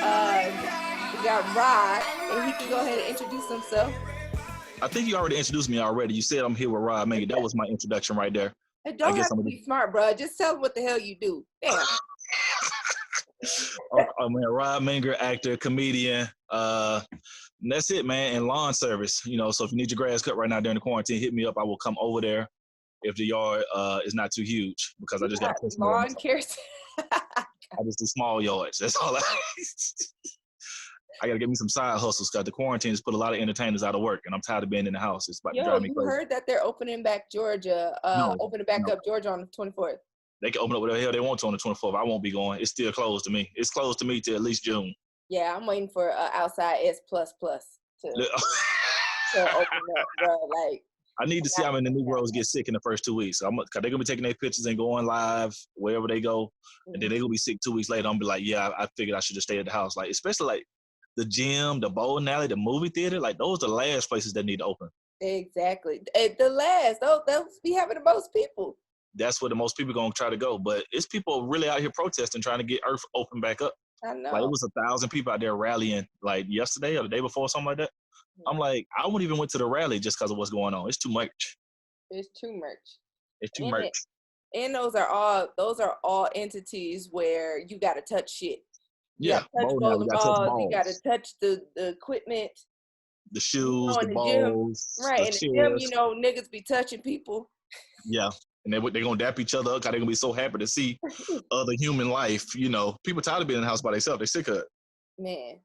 We got Rod, and he can go ahead and introduce himself. I think you already introduced me already. You said I'm here with Rod Minger. That was my introduction right there. It I don't guess have to be smart, bro. Just tell them what the hell you do. Damn. I'm Rod Minger, actor, comedian. And that's it, man. And lawn service. You know, so if you need your grass cut right now during the quarantine, hit me up. I will come over there if the yard is not too huge because I just got lawn care. I just do small yards. That's all I got to get me some side hustles because the quarantine has put a lot of entertainers out of work, and I'm tired of being in the house. It's about to drive me crazy. You heard that they're opening back Georgia, opening back up Georgia on the 24th. They can open up whatever the hell they want to on the 24th. I won't be going. It's still closed to me. It's closed to me till at least June. Yeah, I'm waiting for outside S++ to open up, bro. Like, I need to see how many Negroes get sick in the first 2 weeks. Cause they're gonna be taking their pictures and going live wherever they go, and then they're gonna be sick 2 weeks later. I'm gonna be like, yeah, I figured I should just stay at the house. Like, especially like the gym, the bowling alley, the movie theater. Like, those are the last places that need to open. Exactly, the last. Those be having the most people. That's where the most people gonna try to go. But it's people really out here protesting, trying to get Earth open back up. I know. Like, it was 1,000 people out there rallying like yesterday or the day before, something like that. I'm like, I wouldn't even went to the rally just because of what's going on. It's too much. It's too much. It's too much. And those are all entities where you gotta touch shit. You Yeah, bowling balls. You gotta touch the equipment, the shoes, the balls, right? In the gym, you know, niggas be touching people. Yeah, and they're gonna dap each other up. Cause they're gonna be so happy to see other human life. You know, people tired of being in the house by themselves. They're sick of it. Man,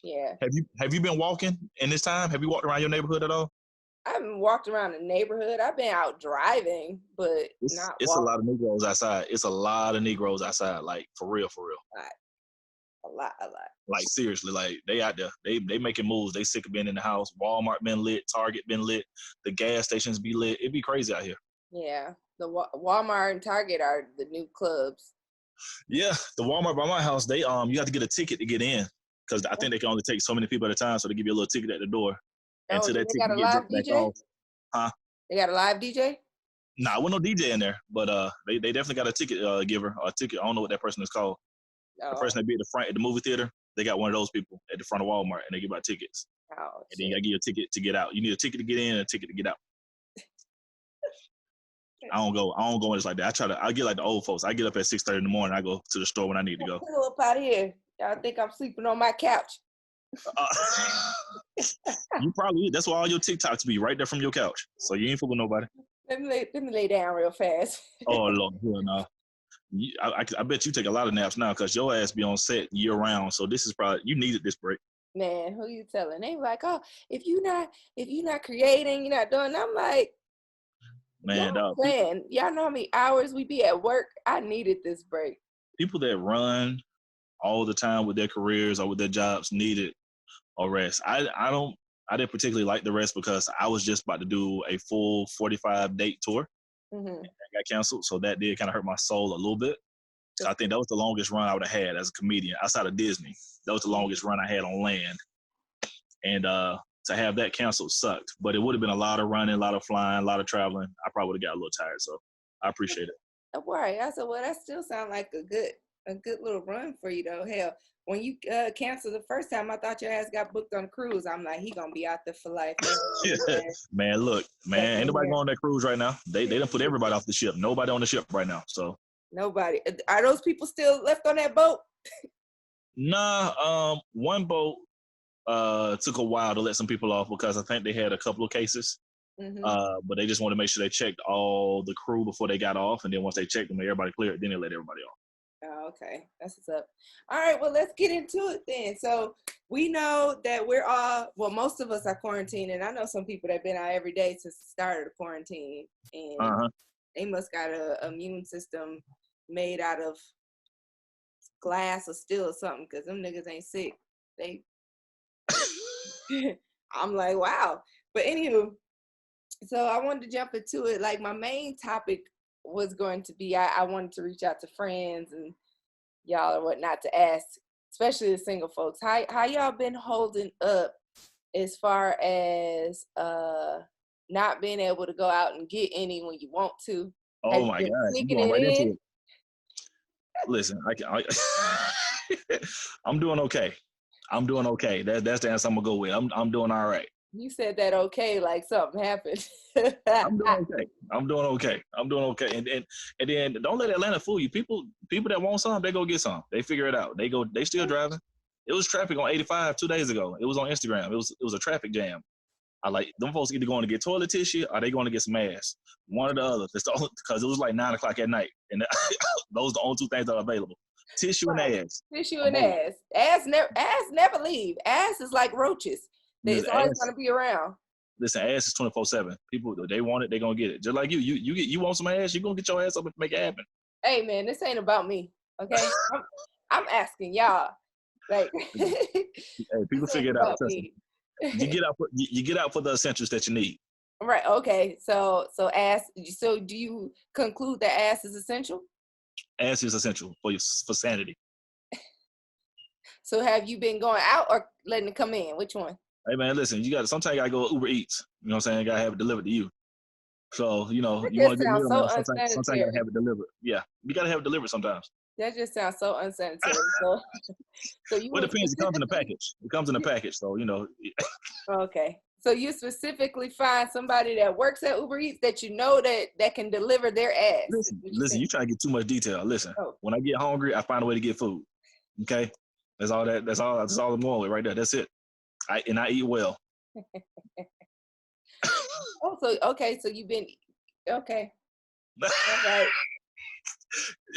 yeah. Have you been walking in this time? Have you walked around your neighborhood at all? I haven't walked around the neighborhood. I've been out driving, but it's not. It's a lot of Negroes outside. It's a lot of Negroes outside. Like, for real. A lot. Like, seriously, like, they out there. They making moves. They sick of being in the house. Walmart been lit. Target been lit. The gas stations be lit. It be crazy out here. Yeah, the Walmart and Target are the new clubs. Yeah, the Walmart by my house, they you have to get a ticket to get in because I think they can only take so many people at a time. So they give you a little ticket at the door. Until that ticket get dropped back off. Huh? They got a live DJ? Nah, there wasn't no DJ in there, but they definitely got a ticket giver, a ticket. I don't know what that person is called. The person that be at the front at the movie theater, they got one of those people at the front of Walmart, and they give out tickets. And then you gotta give you a ticket to get out. You need a ticket to get in and a ticket to get out. I don't go in just like that. I get like the old folks. I get up at 6:30 in the morning. I go to the store when I need to go. Pull up out of here. Y'all think I'm sleeping on my couch? You probably, that's why all your TikToks be right there from your couch. So you ain't fooling nobody. Let me lay down real fast. Oh Lord, hell no. I bet you take a lot of naps now because your ass be on set year round. So this is probably, you needed this break. Man, who you telling? They like, oh, if you not creating, you're not doing. I'm like, man, dog. Y'all know how many hours we be at work? I needed this break. People that run all the time with their careers or with their jobs needed a rest. I didn't particularly like the rest because I was just about to do a full 45-date tour. And that got canceled, so that did kind of hurt my soul a little bit. I think that was the longest run I would have had as a comedian outside of Disney. That was the longest run I had on land, and to have that canceled sucked. But it would have been a lot of running, a lot of flying, a lot of traveling. I probably would have got a little tired, so I appreciate it. Don't worry. I said, well, that still sounds like a good little run for you though. Hell, when you canceled the first time, I thought your ass got booked on a cruise. I'm like, he gonna be out there for life. Man, look, man, ain't nobody going on that cruise right now. They done put everybody off the ship. Nobody on the ship right now. So nobody. Are those people still left on that boat? Nah. One boat took a while to let some people off because I think they had a couple of cases. But they just want to make sure they checked all the crew before they got off, and then once they checked them, everybody cleared, then they let everybody off. Oh, okay. That's what's up. All right, well, let's get into it then. So we know that most of us are quarantined, and I know some people that have been out every day since the start of the quarantine, and they must got an immune system made out of glass or steel or something, because them niggas ain't sick. I'm like, wow. But anywho, so I wanted to jump into it. Like, my main topic was going to be, I wanted to reach out to friends and y'all or whatnot to ask, especially the single folks, how y'all been holding up as far as not being able to go out and get any when you want to? Oh my God, you going right into it. Listen, I'm doing okay. I'm doing okay. That's the answer I'm gonna go with. I'm doing all right. You said that okay, like something happened. I'm doing okay. I'm doing okay. I'm doing okay. And then don't let Atlanta fool you. People that want some, they go get some. They figure it out. They still driving. It was traffic on 85 2 days ago. It was on Instagram. It was a traffic jam. I like them folks either going to get toilet tissue or they going to get some ass. One or the other. Because it was like 9 o'clock at night, and those are the only two things that are available: tissue and ass. Tissue and ass. Ass never leave. Ass is like roaches. It's always gonna be around. Listen, ass is 24/7. People, they want it, they gonna get it. Just like you want some ass, you gonna get your ass up and make it happen. Hey man, this ain't about me. Okay, I'm asking y'all. Like, hey, people figure it out. You get out for the essentials that you need. Right. Okay. So ass. So do you conclude that ass is essential? Ass is essential for sanity. So have you been going out or letting it come in? Which one? Hey man, listen. Sometimes you gotta go Uber Eats. You know what I'm saying? You gotta have it delivered to you. So you want to get meal, so sometimes you gotta have it delivered. Yeah, you gotta have it delivered sometimes. That just sounds so unsanitary. So you. Well, it depends. It comes in a package. It comes in a package. So Okay. So you specifically find somebody that works at Uber Eats that you know that can deliver their ass. Listen, you try to get too much detail. Listen, When I get hungry, I find a way to get food. Okay, that's all I'm going with right there. That's it. I eat well. So you've been okay. All right.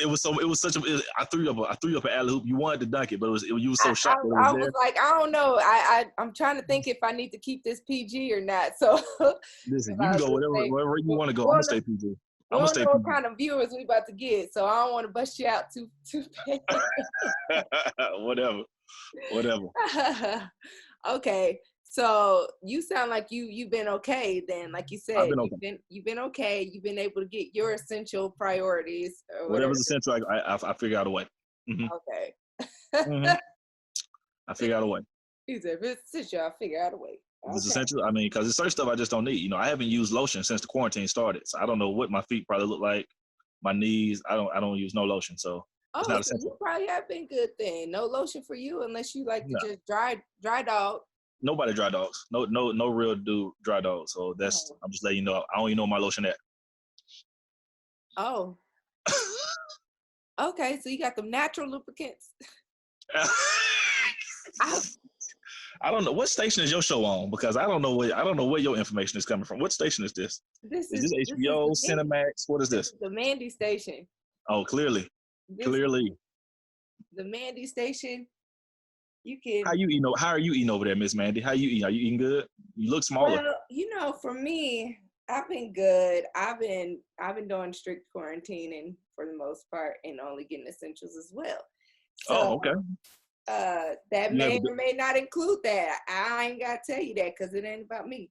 It was such a. I threw up an alley hoop. You wanted to dunk it, but you were so shocked. I was like, I don't know. I'm trying to think if I need to keep this PG or not. So listen, you can go wherever you want to go. I'm gonna stay PG. I'm gonna stay PG. What kind of viewers we about to get, so I don't want to bust you out too bad. Whatever. Okay. So you sound like you've been okay then, like you said. I've been okay. You've been okay. You've been able to get your essential priorities. Whatever's essential, I figure out a way. Mm-hmm. Okay. Mm-hmm. I figure out a way. He said, if it's essential, I'll figure out a way. Okay. It's essential. I mean, because there's certain stuff I just don't need. I haven't used lotion since the quarantine started, so I don't know what my feet probably look like. My knees, I don't use no lotion, so it's not essential. You probably have been good then. No lotion for you unless you like to just dry dog. Nobody dry dogs. No real dude dry dogs. So I'm just letting you know. I don't even know my lotion at. Oh. Okay, so you got them natural lubricants. I don't know what station is your show on, because I don't know where your information is coming from. What station is this? Is this HBO, Cinemax? What is this? The Mandy station. Oh, clearly. The Mandy station. You can. How are you eating over there, Miss Mandy? How you eating? Are you eating good? You look smaller. Well, for me, I've been good. I've been doing strict quarantining for the most part and only getting essentials as well. So, okay. That may or may not include that. I ain't gotta tell you that because it ain't about me.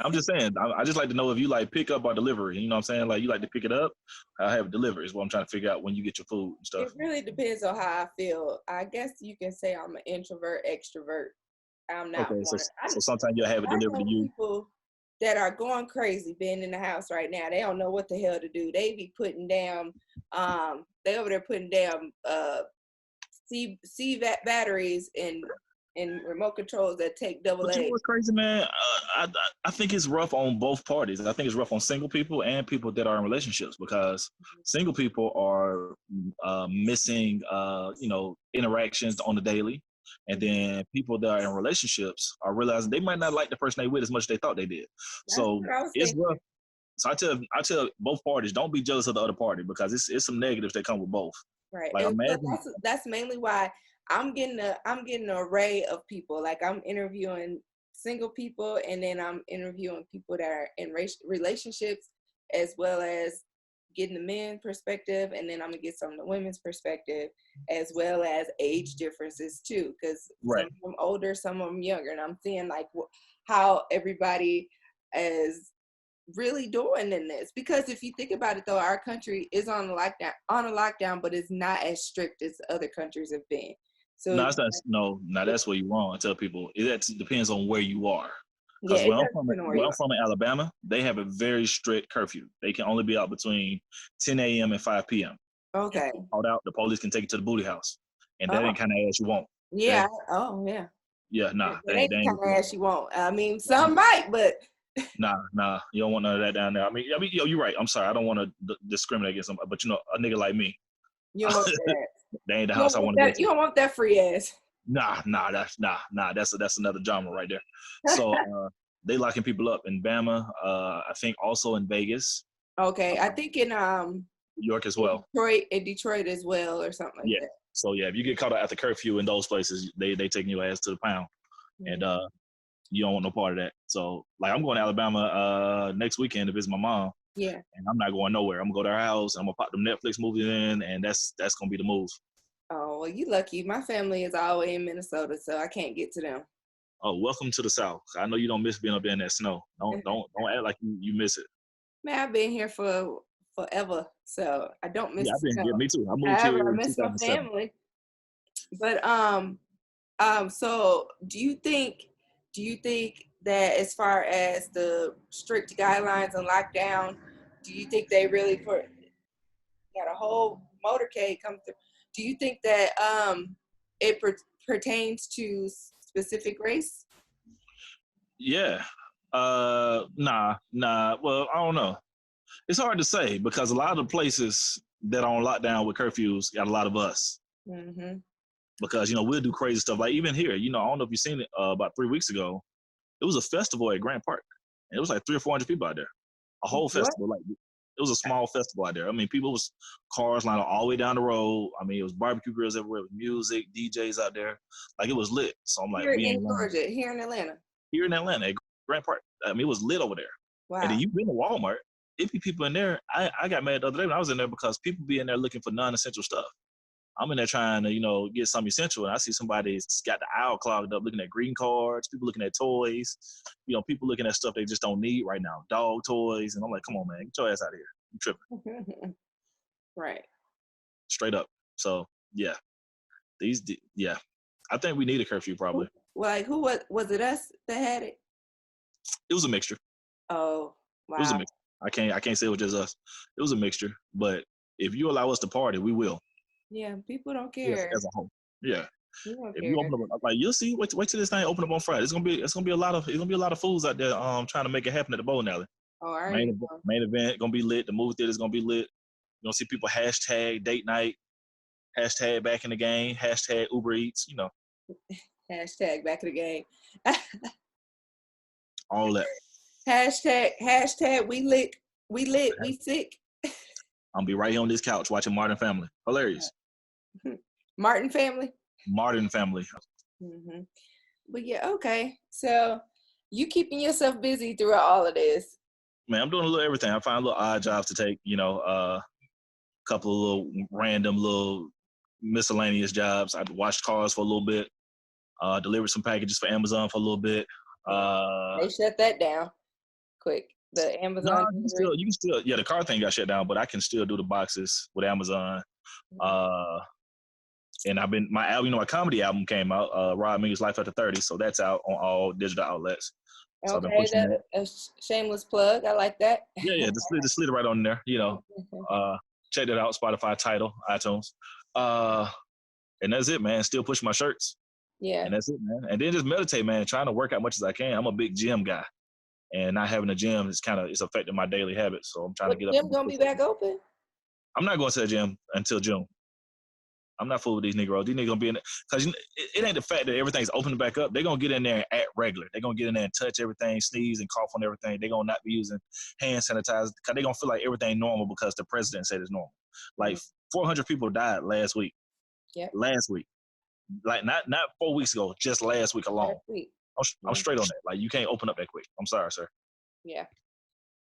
I'm just saying. I just like to know if you like pick up or delivery. You know what I'm saying? Like you like to pick it up. I have it delivered is what I'm trying to figure out when you get your food and stuff. It really depends on how I feel. I guess you can say I'm an introvert, extrovert. I'm not. Okay, so sometimes you'll have it delivered to you. People that are going crazy being in the house right now, they don't know what the hell to do. They be putting down, they over there putting down C batteries and remote controls that take double A. You know what's crazy, man? I think it's rough on both parties. I think it's rough on single people and people that are in relationships, because single people are missing, interactions on the daily. And then people that are in relationships are realizing they might not like the person they with as much as they thought they did. So it's rough. So I tell both parties, don't be jealous of the other party, because it's some negatives that come with both. Right. Like, that's mainly why I'm getting an array of people. Like I'm interviewing single people, and then I'm interviewing people that are in relationships, as well as getting the men's perspective, and then I'm gonna get some of the women's perspective, as well as age differences too, because some of them older, some of them younger, and I'm seeing like how everybody is really doing in this. Because if you think about it, though, our country is on a lockdown, but it's not as strict as other countries have been. So that's where you're wrong. I tell people it depends on where you are. Because where I'm from in Alabama, they have a very strict curfew. They can only be out between 10 a.m. and 5 p.m. Okay. Called out, the police can take you to the booty house. and that Oh, ain't kind of ass you want. yeah. Okay? Oh, yeah. Yeah, That nah, ain't they the ain't kind what of you want. ass you want. I mean, some might, but Nah, you don't want none of that down there. Yo, you're right. I'm sorry, I don't want to discriminate against somebody, but a nigga like me, you don't want that. they ain't the You don't house I want want to go that. to. You don't want that free ass. That's another genre right there. So they locking people up in Bama. I think also in Vegas, Okay, I think in New York as well. Detroit as well, or something like Yeah. that. So yeah, if you get caught out at the curfew in those places, they taking your ass to the pound, and you don't want no part of that. So like I'm going to Alabama next weekend to visit my mom, Yeah. and I'm not going nowhere. I'm gonna go to her house. I'm gonna pop them Netflix movies in, and that's gonna be the move. Oh, well, you lucky. My family is all the way in Minnesota, so I can't get to them. Oh, welcome to the South. I know you don't miss being up there in that snow. Don't act like you miss it. Man, I've been here for forever, so I don't miss Yeah, the snow. me too. I moved However, here I in miss my 2007. family. But so do you think that as far as the strict guidelines and lockdown, do you think they really got a whole motorcade come through? Do you think that it pertains to specific race? Yeah. Nah. Well, I don't know. It's hard to say because a lot of the places that are on lockdown with curfews got a lot of us. Mm-hmm. Because we'll do crazy stuff. Like even here, I don't know if you've seen it. About 3 weeks ago, it was a festival at Grant Park, and it was like 300 or 400 people out there. A whole What? festival, like it was a small festival out there. I mean, people was cars lined up all the way down the road. I mean, it was barbecue grills everywhere, with music, DJs out there. Like it was lit. So I'm like, Here we in ain't lying. Georgia, here in Atlanta. Here in Atlanta at Grant Park, I mean, it was lit over there. And then Wow. you've been to Walmart. It be people in there. I got mad the other day when I was in there because people be in there looking for non-essential stuff. I'm in there trying to, get something essential, and I see somebody's got the aisle clogged up looking at greeting cards, people looking at toys, people looking at stuff they just don't need right now, dog toys, and I'm like, come on, man, get your ass out of here. You tripping. Right. Straight up. So, yeah. Yeah. I think we need a curfew probably. Like, who was it us that had it? It was a mixture. Oh, wow. It was a mixture. I can't say it was just us. It was a mixture, but if you allow us to party, we will. Yeah, people don't Yes, care. as a whole. Yeah. They don't If care. you open up, like you'll see. Wait till this thing open up on Friday. It's gonna be a lot of fools out there trying to make it happen at the bowling alley. Oh, I already know. Main event gonna be lit. The movie theater's gonna be lit. You're gonna see people hashtag date night, hashtag back in the game, hashtag Uber Eats. Hashtag back in the game. All that. Hashtag we lit, we sick. I'm gonna be right here on this couch watching Modern Family. Hilarious. Martin family. Modern Family. Mm-hmm. But yeah, okay. So you keeping yourself busy throughout all of this? Man, I'm doing a little everything. I find little odd jobs to take. Couple of little random little miscellaneous jobs. I washed cars for a little bit. Delivered some packages for Amazon for a little bit. They shut that down quick. The Amazon. No, you can still. Yeah, the car thing got shut down, but I can still do the boxes with Amazon. And I've been my album, my comedy album came out. Rob Minger's Life After 30, so that's out on all digital outlets. So I've been pushing that. A shameless plug. I like that. Yeah, just slid it right on there. Check that out. Spotify, Tidal, iTunes. And that's it, man. Still pushing my shirts. Yeah. And that's it, man. And then just meditate, man. Trying to work out much as I can. I'm a big gym guy, and not having a gym it's affecting my daily habits. So I'm trying to get up. The gym gonna be back open? I'm not going to the gym until June. I'm not fooling with these Negroes. These niggas gonna be in there because it ain't the fact that everything's opening back up. They're gonna get in there and act regular. They're gonna get in there and touch everything, sneeze and cough on everything. They're gonna not be using hand sanitizer because they're gonna feel like everything normal because the president said it's normal. Like 400 people died last week. Yeah. Last week. Like not 4 weeks ago, just last week alone. I'm straight on that. Like you can't open up that quick. I'm sorry, sir. Yeah.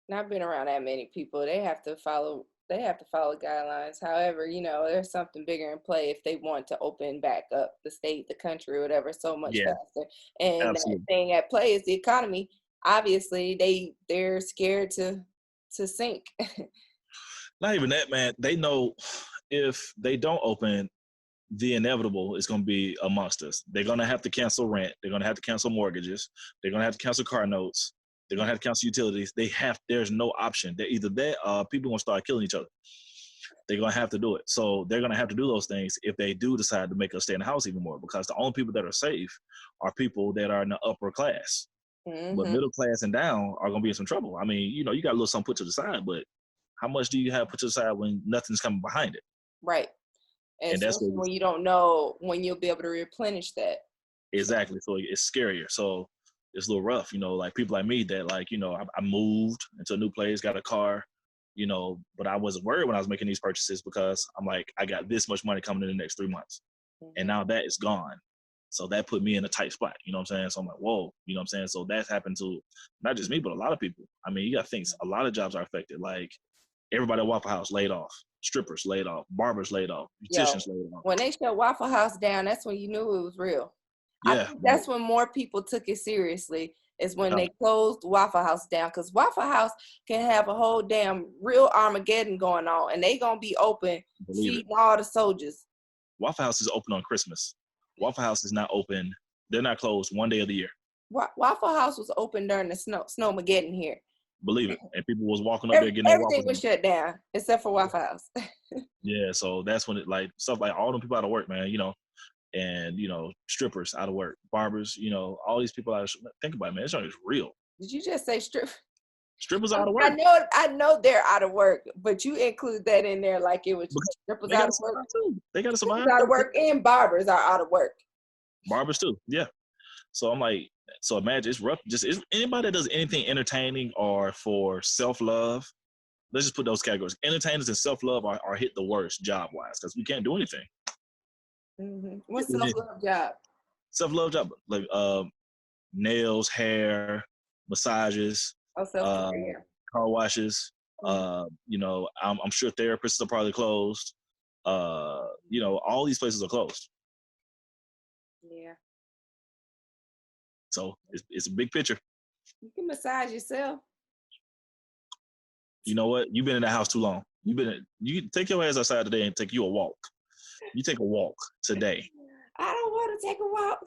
Not been around that many people. They have to follow guidelines. However, there's something bigger in play if they want to open back up the state, the country, or whatever, so much faster. And absolutely. That thing at play is the economy. Obviously, they're scared to sink. Not even that, man. They know if they don't open, the inevitable is going to be amongst us. They're going to have to cancel rent. They're going to have to cancel mortgages. They're going to have to cancel car notes. They're going to have to cancel utilities. There's no option. They're either that or people are going to start killing each other. they're going to have to do it. So they're going to have to do those things if they do decide to make us stay in the house even more, because the only people that are safe are people that are in the upper class. But middle class and down are going to be in some trouble. I mean, you know, you got a little something put to the side, but how much do you have put to the side when nothing's coming behind it? Right. And that's especially when you don't know when you'll be able to replenish that. Exactly. So it's scarier. So it's a little rough, you know, like people like me that, like, you know, I moved into a new place, got a car, you know, but I wasn't worried when I was making these purchases because I'm like, I got this much money coming in the next 3 months. And now that is gone. So that put me in a tight spot, you know what I'm saying? So I'm like, whoa, you know what I'm saying? So that's happened to not just me, but a lot of people. I mean, you got to think a lot of jobs are affected. Like everybody at Waffle House laid off, strippers laid off, barbers laid off, beauticians laid off. When they shut Waffle House down, that's when you knew it was real. Yeah. I think that's when more people took it seriously, is when they closed Waffle House down. Because Waffle House can have a whole damn real Armageddon going on, and they going to be open, feeding all the soldiers. Waffle House is open on Christmas. Waffle House is not open. They're not closed one day of the year. Waffle House was open during the Snowmageddon here. Believe it. And people was walking up there getting their everything was shut down except for Waffle House. Yeah, so that's when it, like, stuff like all them people out of work, man, you know, and, you know, strippers out of work, barbers, you know, all these people out of, think about it, man, it's not real. Did you just say strippers out of work? I know they're out of work, but you include that in there like it was strippers out of work too. They got to survive. Out of work, and barbers are out of work. Barbers too, yeah. So I'm like, so imagine, it's rough. Just anybody that does anything entertaining or for self-love, let's just put those categories. Entertainers and self-love are hit the worst job-wise because we can't do anything. What's self-love job? Self-love job, like nails, hair, massages, car washes. You know, I'm sure therapists are probably closed. You know, all these places are closed. Yeah. So it's a big picture. You can massage yourself. You know what? You've been in the house too long. You take your ass outside today and take you a walk. You take a walk today. I don't want to take a walk.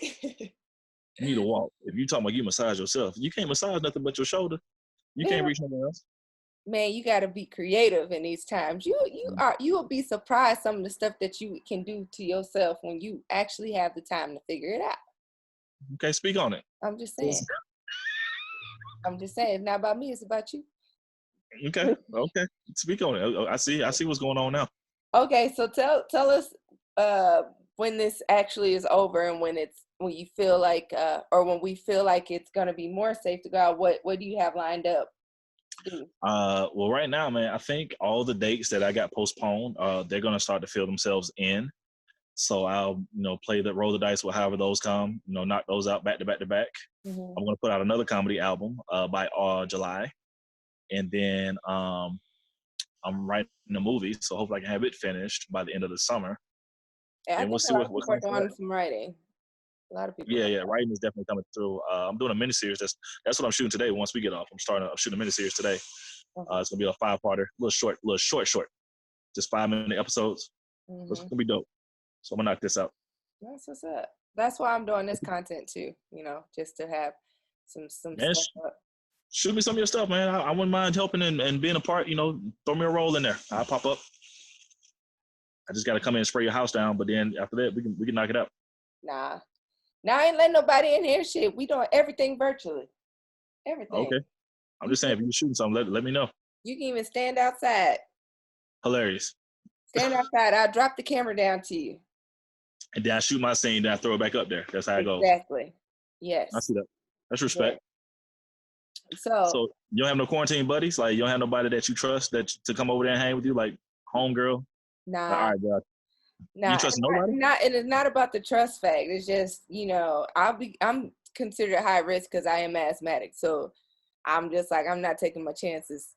You need a walk. If you talking about you massage yourself, you can't massage nothing but your shoulder. You can't reach nowhere else. Man, you got to be creative in these times. You will be surprised some of the stuff that you can do to yourself when you actually have the time to figure it out. Okay, speak on it. I'm just saying. It's not about me, it's about you. Okay. Speak on it. I see what's going on now. Okay, so tell us when this actually is over and when you feel like or when we feel like it's gonna be more safe to go out, what do you have lined up to do? Well, right now, man, I think all the dates that I got postponed, they're gonna start to fill themselves in. So I'll, you know, roll the dice with however those come, you know, knock those out back to back to back. I'm going to put out another comedy album by July. And then I'm writing a movie, so hopefully I can have it finished by the end of the summer. And we'll see what comes on some writing. A lot of people. Yeah, writing is definitely coming through. I'm doing a miniseries. That's what I'm shooting today. Once we get off, I'm shooting a miniseries today. It's gonna be a 5-parter, little short, just 5-minute episodes. It's gonna be dope. So I'm gonna knock this out. That's what's up. That's why I'm doing this content too. You know, just to have some stuff up. Shoot me some of your stuff, man. I wouldn't mind helping and being a part. You know, throw me a role in there. I'll pop up. I just gotta come in and spray your house down, but then after that, we can knock it out. Nah, I ain't letting nobody in here. Shit, we doing everything virtually. Everything. Okay. I'm just saying, if you're shooting something, let me know. You can even stand outside. Hilarious. Stand outside. I'll drop the camera down to you. And then I shoot my scene, then I throw it back up there. That's how it goes. Exactly. Yes. I see that. That's respect. Yeah. So you don't have no quarantine buddies? Like, you don't have nobody that you trust to come over there and hang with you, like homegirl? Nah. Like, all right, God. Nah. You trust nobody? And it's not about the trust fact. It's just, you know, I'm considered high risk because I am asthmatic. So I'm just like, I'm not taking my chances,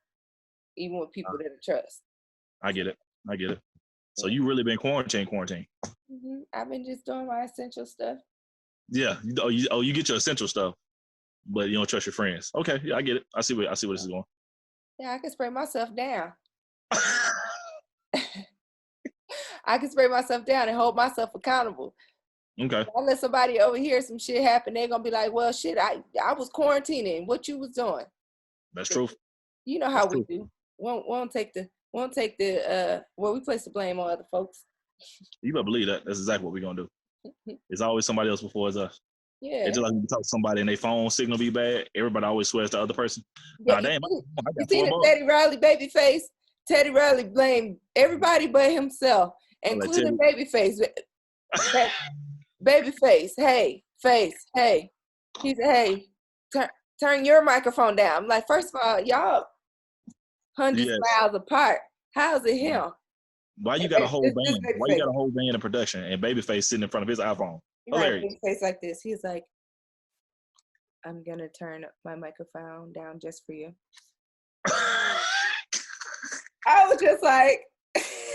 even with people that I trust. I get it. So you really been quarantined? I've been just doing my essential stuff. Yeah. You get your essential stuff, but you don't trust your friends. Okay. Yeah, I get it. I see where this is going. Yeah, I can spray myself down. I can spray myself down and hold myself accountable. Okay. Unless somebody over here, some shit happen, they're gonna be like, well, shit, I was quarantining. What you was doing? That's true. You know how we do. We don't take the won't take the well, we place the blame on other folks. You better believe that. That's exactly what we're gonna do. It's always somebody else before it's us. Yeah. It's just like when you talk to somebody and their phone signal be bad, everybody always swears to the other person. Yeah, Nah, damn, I you got seen 4 the bucks. Teddy Riley Babyface? Teddy Riley blamed everybody but himself, including Babyface. Babyface, hey, face, hey. He said, hey, turn your microphone down. I'm like, first of all, y'all hundreds of miles apart. How's it him? Why you got a whole band? Why you got a whole band in production and Babyface sitting in front of his iPhone? Hilarious. Right, Babyface like this. He's like, I'm gonna turn my microphone down just for you. I was just like,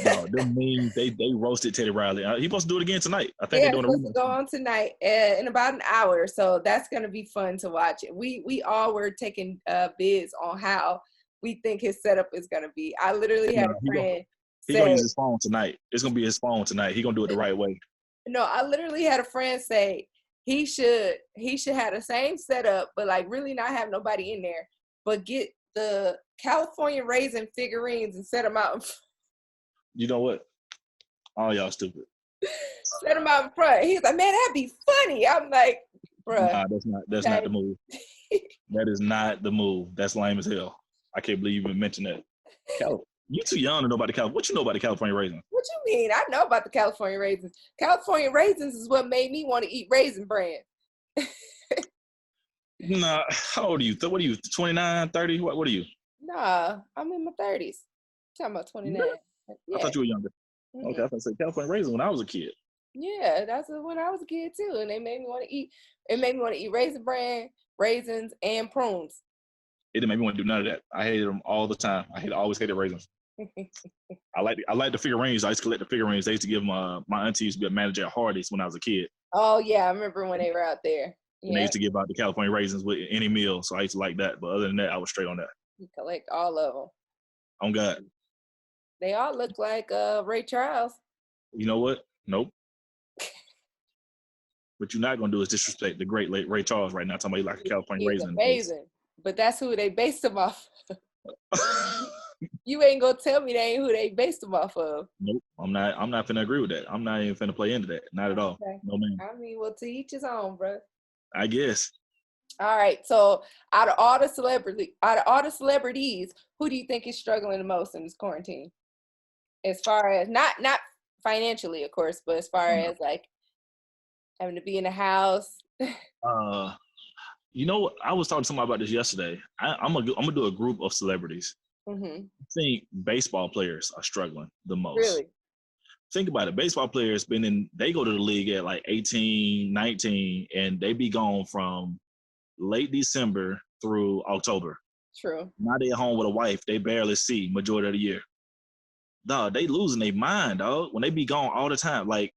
no, them mean they roasted Teddy Riley. He supposed to do it again tonight. I think they're doing supposed to go on tonight in about an hour, so that's gonna be fun to watch. We all were taking bids on how we think his setup is gonna be. I literally had a friend. He's gonna use his phone tonight. It's gonna be his phone tonight. He's gonna do it the right way. No, I literally had a friend say he should have the same setup, but like really not have nobody in there, but get the California raisin figurines and set them out. You know what? All y'all stupid. Set them out in front. He's like, man, that'd be funny. I'm like, bruh. Nah, that's not the move. That is not the move. That's lame as hell. I can't believe you even mentioned that. You too young to know about the California. What you know about the California raisins? What you mean? I know about the California raisins. California raisins is what made me want to eat Raisin Bran. Nah, how old are you? What are you, 29, 30? What are you? Nah, I'm in my 30s. Talking about 29. Yeah. I thought you were younger. Mm-hmm. Okay, I thought you said California raisins when I was a kid. Yeah, that's when I was a kid too. And they made me want to eat. It made me want to eat Raisin Bran, raisins, and prunes. It didn't make me want to do none of that. I hated them all the time. Always hated raisins. I like the figurines. I used to collect the figurines. They used to give them. My auntie used to be a manager at Hardee's when I was a kid. Oh yeah, I remember when they were out there. Yeah. And they used to give out the California raisins with any meal. So I used to like that. But other than that, I was straight on that. You collect all of them. On God. They all look like Ray Charles. You know what? Nope. What you're not gonna do is disrespect the great late Ray Charles right now. Talking about you like a California raisin. Amazing. But that's who they based him off. You ain't gonna tell me they ain't who they based him off of. Nope, I'm not finna agree with that. I'm not even finna play into that. Not at all. Okay. No man. I mean, well, to each his own, bro. I guess. All right. So out of all the celebrities, who do you think is struggling the most in this quarantine? As far as not financially, of course, but as far as like having to be in the house. You know, I was talking to somebody about this yesterday. I'm gonna do a group of celebrities. Mm-hmm. I think baseball players are struggling the most. Really? Think about it. Baseball players they go to the league at like 18, 19, and they be gone from late December through October. True. Now they at home with a wife. They barely see majority of the year. Dog, they losing their mind, dog. When they be gone all the time. Like,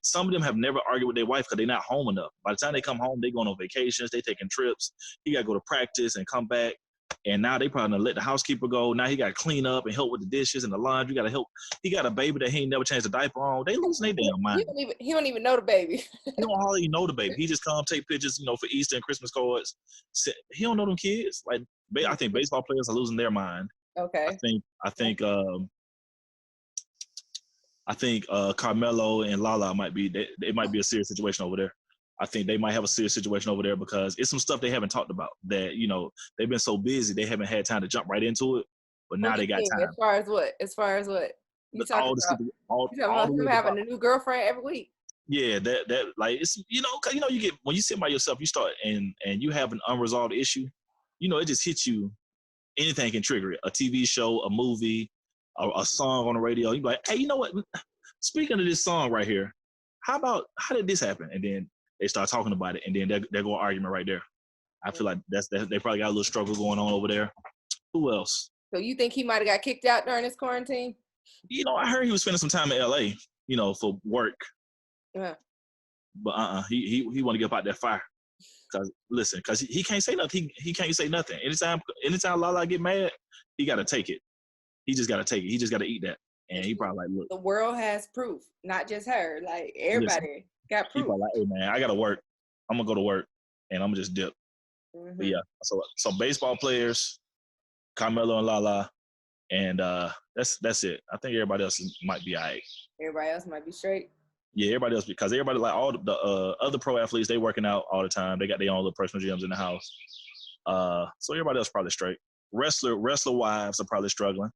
some of them have never argued with their wife because they're not home enough. By the time they come home, they going on vacations, they taking trips. He got to go to practice and come back. And now they probably gonna let the housekeeper go. Now he got to clean up and help with the dishes and the laundry. Got to help. He got a baby that he ain't never changed a diaper on. They losing their damn mind. He don't even know the baby. He don't hardly know the baby. He just come take pictures, for Easter and Christmas cards. He don't know them kids. Like, I think baseball players are losing their mind. Okay. I think Carmelo and Lala might be a serious situation over there. I think they might have a serious situation over there because it's some stuff they haven't talked about that, they've been so busy they haven't had time to jump right into it. But now they got time. As far as what? You talking about him having a new girlfriend every week? Yeah, that like it's cause you get when you sit by yourself, you start and you have an unresolved issue, it just hits you. Anything can trigger it. A TV show, a movie, a song on the radio. You be like, hey, you know what? Speaking of this song right here, how did this happen? And then they start talking about it, and then there go an argument right there. I feel like they probably got a little struggle going on over there. Who else? So you think he might have got kicked out during this quarantine? I heard he was spending some time in LA, for work. Yeah. But he want to get up out that fire. Cause he can't say nothing. He can't say nothing. Anytime Lala get mad, he got to take it. He just got to take it. He just got to eat that. And he probably like, look. The world has proof, not just her. Like everybody got proof. He probably like, hey man, I got to work. I'm gonna go to work, and I'm gonna just dip. Mm-hmm. But yeah. So baseball players, Carmelo and Lala, And that's it. I think everybody else might be all right. Everybody else might be straight. Yeah, everybody else, because everybody, like all the other pro athletes, they working out all the time. They got their own little personal gyms in the house. So everybody else probably straight. Wrestler wives are probably struggling.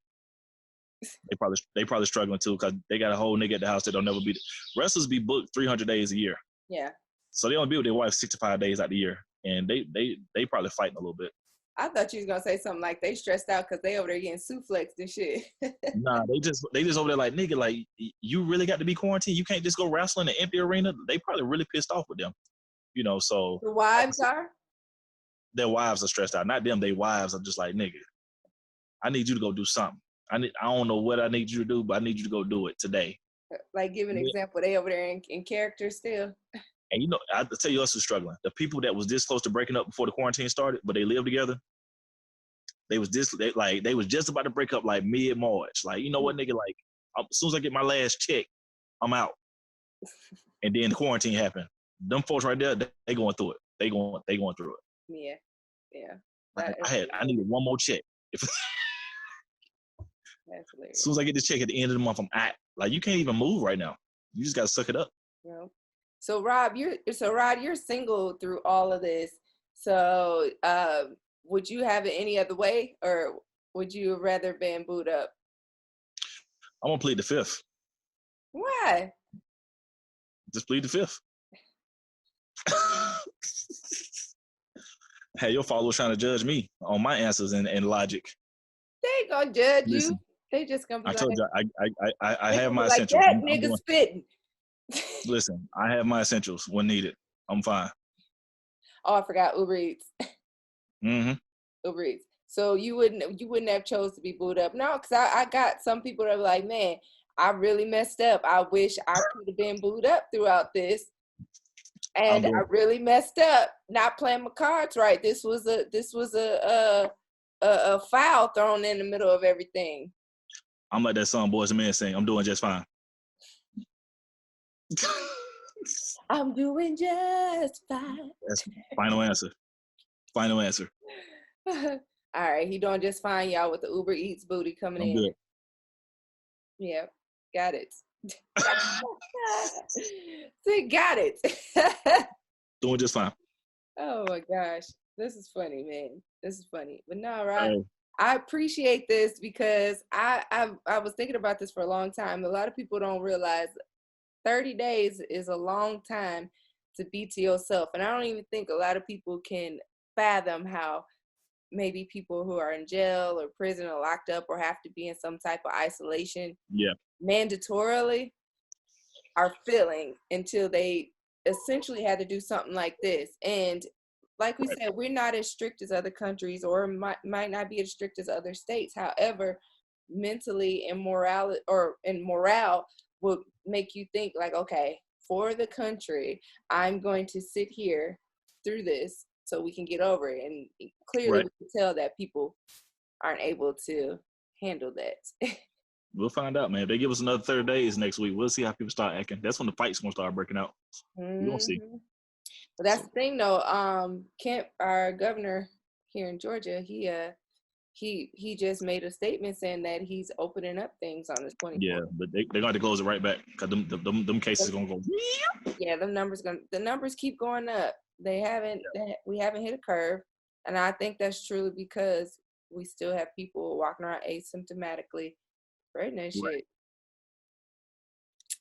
They probably struggling too, because they got a whole nigga at the house that don't never be. Wrestlers be booked 300 days a year. Yeah. So they only be with their wife 65 days out the year, and they probably fighting a little bit. I thought you was gonna say something like they stressed out because they over there getting suplexed and shit. Nah, they just over there like, nigga, like, you really got to be quarantined. You can't just go wrestle in an empty arena. They probably really pissed off with them, So the wives are. Their wives are stressed out. Not them. Their wives are just like, nigga, I need you to go do something. I don't know what I need you to do, but I need you to go do it today. Like, give an example. They over there in character still. And I tell you else is struggling. The people that was this close to breaking up before the quarantine started, but they lived together. They was just about to break up like mid-March. Like, you know what, nigga? Like, as soon as I get my last check, I'm out. And then the quarantine happened. Them folks right there, they going through it. They going through it. Yeah. I needed one more check. That's hilarious. As soon as I get the check at the end of the month, I'm out. Like, you can't even move right now. You just gotta suck it up. Yeah. So Rod, you're single through all of this. So would you have it any other way, or would you rather been booed up? I'm gonna plead the fifth. Why? Just plead the fifth. Hey, your followers trying to judge me on my answers and logic. They ain't gonna judge you. They just gonna be I told you, I have my like essentials. That nigga spitting. Listen, I have my essentials when needed. I'm fine. Oh, I forgot Uber Eats. Mm-hmm. Uber Eats. So you wouldn't have chose to be booed up? No, because I got some people that were like, man, I really messed up. I wish I could have been booed up throughout this. And I really messed up not playing my cards right. This was a foul thrown in the middle of everything. I'm like that song Boys and Men saying, I'm doing just fine. I'm doing just fine. That's final answer. Final answer. All right, he doing just fine, y'all, with the Uber Eats booty coming in. Good. Yeah, got it. See, got it. Doing just fine. Oh my gosh, this is funny, man. This is funny. But no, right? I appreciate this because I was thinking about this for a long time. A lot of people don't realize 30 days is a long time to be to yourself, and I don't even think a lot of people can fathom how maybe people who are in jail or prison or locked up or have to be in some type of isolation mandatorily are feeling until they essentially had to do something like this. And like we said, we're not as strict as other countries, or might not be as strict as other states. However, mentally and morale will make you think like, okay, for the country, I'm going to sit here through this so we can get over it. And clearly we can tell that people aren't able to handle that. We'll find out, man. If they give us another 30 days next week, we'll see how people start acting. That's when the fight's gonna start breaking out. We're gonna see. But that's the thing though. Kemp, our governor here in Georgia, he just made a statement saying that he's opening up things on this 24th. Yeah, but they're going to close it right back because them cases are going to go. Yeah, the numbers keep going up. We haven't hit a curve, and I think that's truly because we still have people walking around asymptomatically spreading that shit.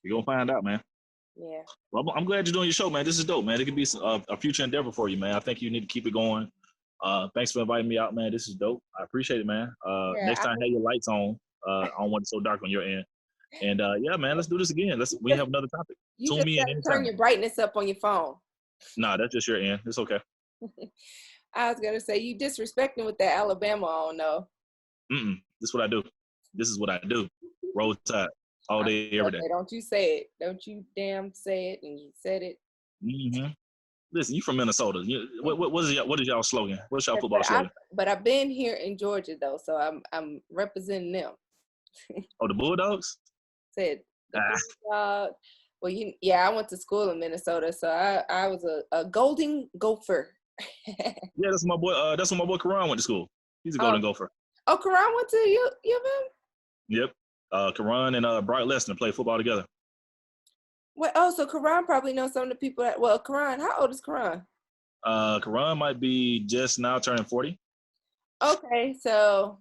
You're going to find out, man. Yeah. Well, I'm glad you're doing your show, man. This is dope, man. It could be a future endeavor for you, man. I think you need to keep it going. Thanks for inviting me out, man. This is dope. I appreciate it, man. Next time, have your lights on. I don't want it so dark on your end. And yeah, man, let's do this again. We have another topic. You just gotta turn your brightness up on your phone. Nah, that's just your end. It's okay. I was gonna say you disrespecting with that Alabama on though. This is what I do. This is what I do. Roll Tide all day, every day. Don't you say it. Don't you damn say it. And you said it. Mm-hmm. Listen, you from Minnesota. What is y'all slogan? What's y'all football slogan? But I've been here in Georgia though, so I'm representing them. Oh, the Bulldogs? Said the Bulldogs. Well, I went to school in Minnesota, so I was a Golden Gopher. Yeah, that's my boy. That's when my boy Karan went to school. He's a Golden Gopher. Oh, Karan went to U of M? Yep. Karan and Brock Lesnar play football together. What? Oh, so Karan probably knows some of the people that. Well, Karan, how old is Karan? Karan might be just now turning 40. Okay, so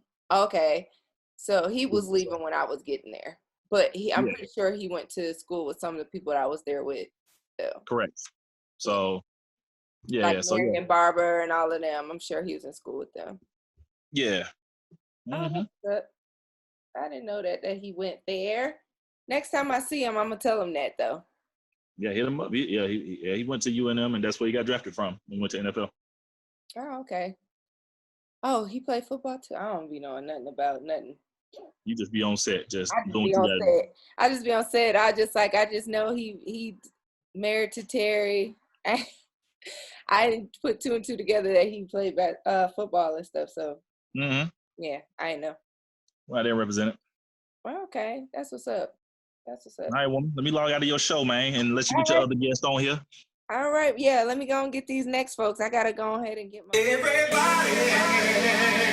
he was leaving when I was getting there, but I'm pretty sure he went to school with some of the people that I was there with. So. Correct. So, yeah, like yeah. So, Marion Barber and all of them. I'm sure he was in school with them. Yeah. Mm-hmm. Oh, I didn't know that he went there. Next time I see him, I'm gonna tell him that though. Yeah, hit him up. He went to UNM, and that's where he got drafted from. He went to NFL. Oh, okay. Oh, he played football too. I don't be knowing nothing about nothing. You just be on set, just I just doing be on set. I just be on set. I just know he married to Terry. I didn't put two and two together that he played football and stuff. So yeah, I know. Well, I didn't represent it. Well, okay, that's what's up. That's what's up. All right, woman. Let me log out of your show, man, and let you get your other guests on here. All right, yeah. Let me go and get these next folks. I gotta go ahead and get my. Everybody.